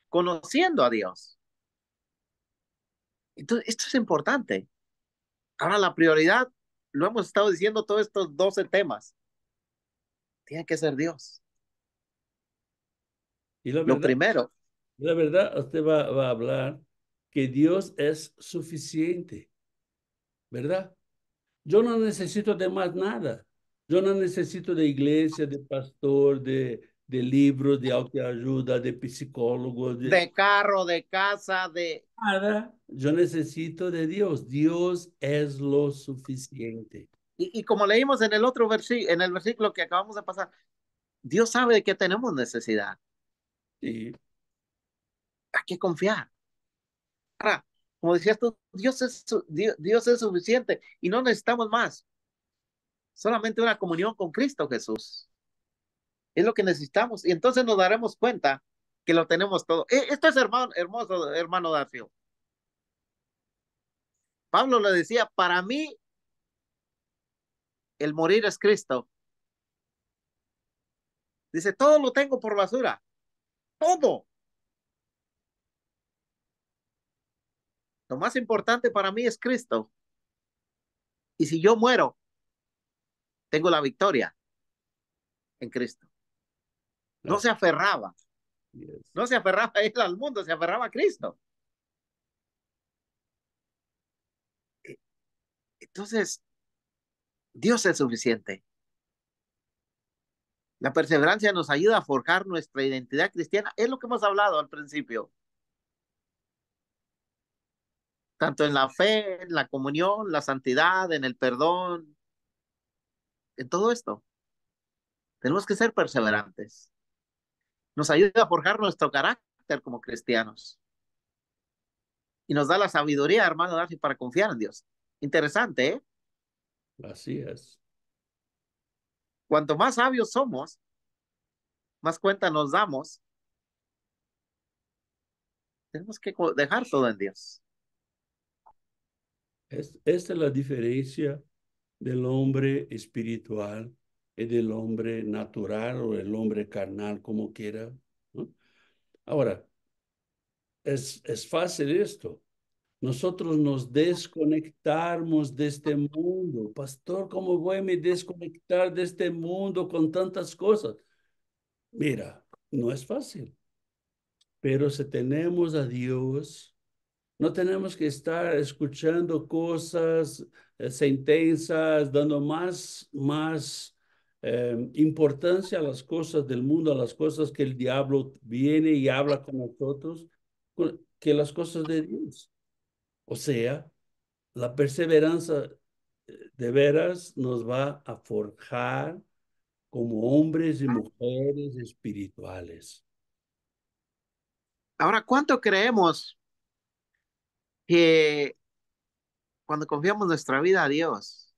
conociendo a Dios. Entonces, esto es importante. Ahora, la prioridad, lo hemos estado diciendo todos estos 12 temas, tiene que ser Dios. Y Lo primero, la verdad, usted va a hablar que Dios es suficiente, ¿verdad? Yo no necesito de más nada. Yo no necesito de iglesia, de pastor, de libros, de autoayuda, de psicólogos, de de carro, de casa, de... nada. Yo necesito de Dios. Dios es lo suficiente. Y como leímos en el otro versículo, en el versículo que acabamos de pasar, Dios sabe de que tenemos necesidad. Sí, Hay que confiar. Ahora, como decías tú, Dios es suficiente y no necesitamos más. Solamente una comunión con Cristo Jesús. Es lo que necesitamos. Y entonces nos daremos cuenta que lo tenemos todo. Esto es hermoso, hermano Dacio. Pablo le decía, para mí el morir es Cristo. Dice, todo lo tengo por basura. Todo. Lo más importante para mí es Cristo. Y si yo muero, tengo la victoria en Cristo. No se aferraba. yes. No se aferraba a él al mundo, se aferraba a Cristo. Entonces, Dios es suficiente. La perseverancia nos ayuda a forjar nuestra identidad cristiana. Es lo que hemos hablado al principio. tanto en la fe, en la comunión, la santidad, en el perdón, en todo esto. Tenemos que ser perseverantes. Nos ayuda a forjar nuestro carácter como cristianos. Y nos da la sabiduría, hermano Darcy, para confiar en Dios. Interesante, ¿eh? Así es. Cuanto más sabios somos, más cuenta nos damos. Tenemos que dejar todo en Dios. Esta es la diferencia del hombre espiritual y del hombre natural o el hombre carnal, como quiera, ¿no? Ahora, es fácil esto. Nosotros nos desconectamos de este mundo. Pastor, ¿cómo voy a me desconectar de este mundo con tantas cosas? Mira, no es fácil, pero si tenemos a Dios, no tenemos que estar escuchando cosas sentencias, dando más importancia a las cosas del mundo, a las cosas que el diablo viene y habla con nosotros, que las cosas de Dios. O sea, la perseverancia de veras nos va a forjar como hombres y mujeres espirituales. Ahora, ¿cuánto creemos que cuando confiamos nuestra vida a Dios,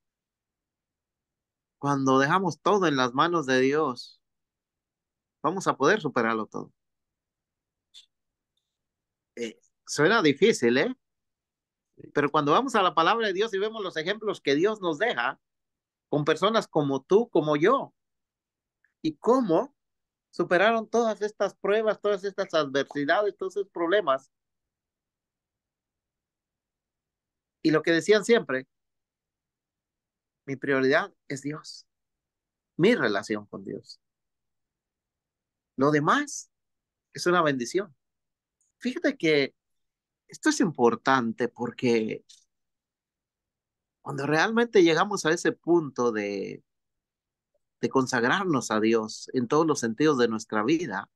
cuando dejamos todo en las manos de Dios, vamos a poder superarlo todo? Suena difícil, ¿eh? Pero cuando vamos a la palabra de Dios y vemos los ejemplos que Dios nos deja con personas como tú, como yo, y cómo superaron todas estas pruebas, todas estas adversidades, todos esos problemas, y lo que decían siempre, mi prioridad es Dios, mi relación con Dios. Lo demás es una bendición. Fíjate que esto es importante porque cuando realmente llegamos a ese punto de consagrarnos a Dios en todos los sentidos de nuestra vida,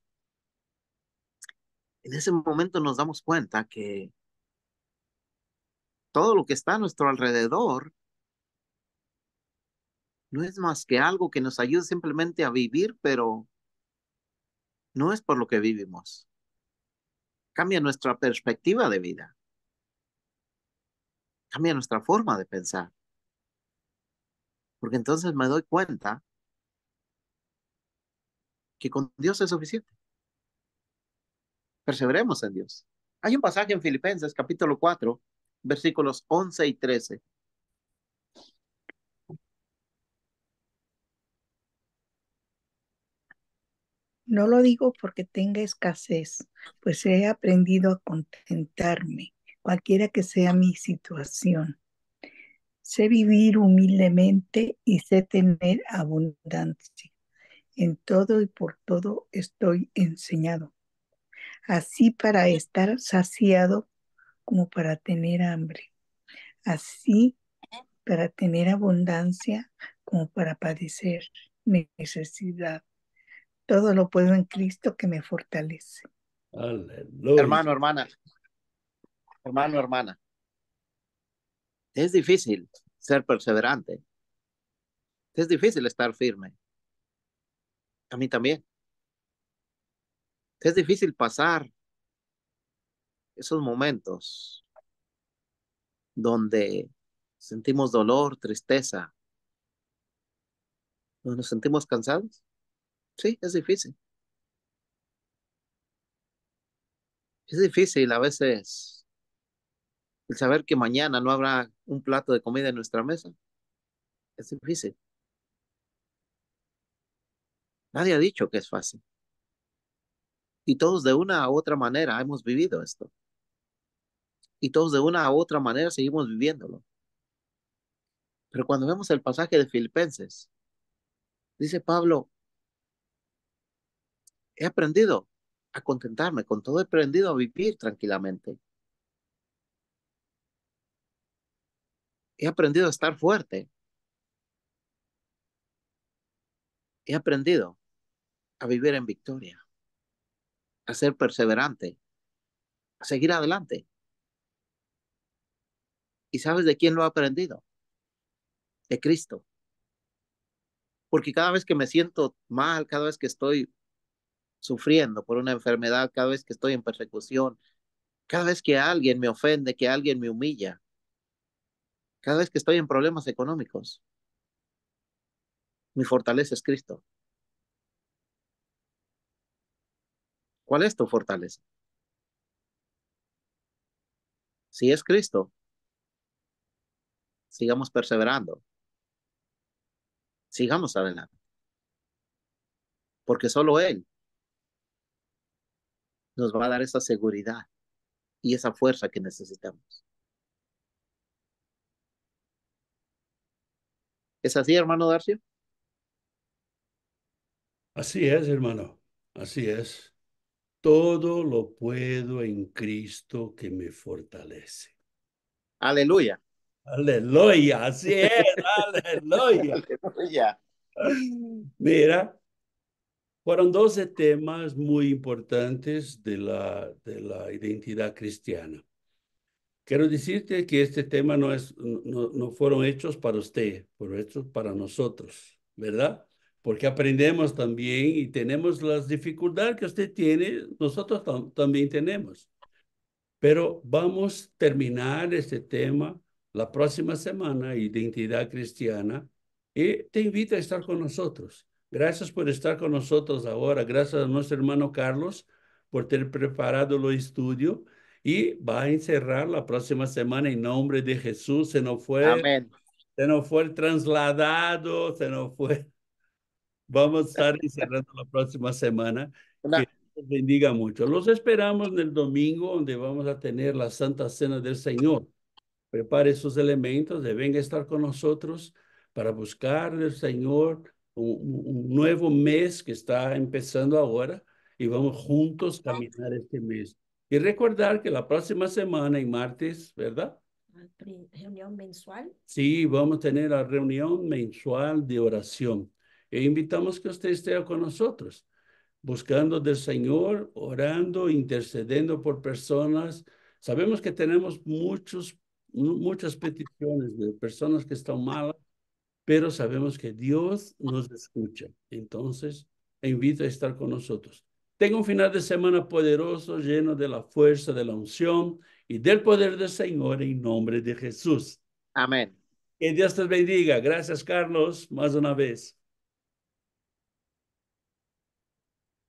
en ese momento nos damos cuenta que todo lo que está a nuestro alrededor no es más que algo que nos ayude simplemente a vivir, pero no es por lo que vivimos. Cambia nuestra perspectiva de vida, cambia nuestra forma de pensar, porque entonces me doy cuenta que con Dios es suficiente. Perseveremos en Dios. Hay un pasaje en Filipenses capítulo 4, versículos 11 y 13. No lo digo porque tenga escasez, pues he aprendido a contentarme, cualquiera que sea mi situación. Sé vivir humildemente y sé tener abundancia. En todo y por todo estoy enseñado, así para estar saciado como para tener hambre, así para tener abundancia como para padecer necesidad. Todo lo puedo en Cristo que me fortalece. Aleluya. Hermano, hermana, hermano, hermana, es difícil ser perseverante, es difícil estar firme. A mí también. Es difícil pasar esos momentos donde sentimos dolor, tristeza, donde nos sentimos cansados. Sí, es difícil. Es difícil a veces el saber que mañana no habrá un plato de comida en nuestra mesa. Es difícil. Nadie ha dicho que es fácil. Y todos de una u otra manera hemos vivido esto. Y todos de una u otra manera seguimos viviéndolo. Pero cuando vemos el pasaje de Filipenses, dice Pablo, he aprendido a contentarme con todo, he aprendido a vivir tranquilamente. He aprendido a estar fuerte. He aprendido a vivir en victoria, a ser perseverante, a seguir adelante. ¿Y sabes de quién lo he aprendido? De Cristo. Porque cada vez que me siento mal, cada vez que estoy sufriendo por una enfermedad, cada vez que estoy en persecución, cada vez que alguien me ofende, que alguien me humilla, cada vez que estoy en problemas económicos, mi fortaleza es Cristo. ¿Cuál es tu fortaleza? Si es Cristo, sigamos perseverando, sigamos adelante, porque solo Él nos va a dar esa seguridad y esa fuerza que necesitamos. ¿Es así, hermano Darcio? Así es, hermano. Así es. Todo lo puedo en Cristo que me fortalece. Aleluya. Aleluya, así es, aleluya. Aleluya. Mira, fueron 12 temas muy importantes de la identidad cristiana. Quiero decirte que este tema no fueron hechos para usted, fueron hechos para nosotros, ¿verdad? Porque aprendemos también y tenemos las dificultades que usted tiene, nosotros también tenemos. Pero vamos a terminar este tema la próxima semana, identidad cristiana, y te invito a estar con nosotros. Gracias por estar con nosotros ahora. Gracias a nuestro hermano Carlos por tener preparado el estudio y va a encerrar la próxima semana en nombre de Jesús. Amén. Se nos fue el trasladado, se nos fue. Vamos a estar encerrando la próxima semana. Que Una, Dios bendiga mucho. Los esperamos en el domingo, donde vamos a tener la Santa Cena del Señor. Prepare sus elementos y venga a estar con nosotros para buscar del Señor un nuevo mes que está empezando ahora y vamos juntos a caminar este mes. Y recordar que la próxima semana, en martes, ¿verdad? Reunión mensual. Sí, vamos a tener la reunión mensual de oración. E invitamos que usted esté con nosotros, buscando del Señor, orando, intercediendo por personas. Sabemos que tenemos muchas peticiones de personas que están malas, pero sabemos que Dios nos escucha. Entonces, invito a estar con nosotros. Tenga un final de semana poderoso, lleno de la fuerza, de la unción y del poder del Señor en nombre de Jesús. amén. Que Dios te bendiga. Gracias, Carlos, más una vez.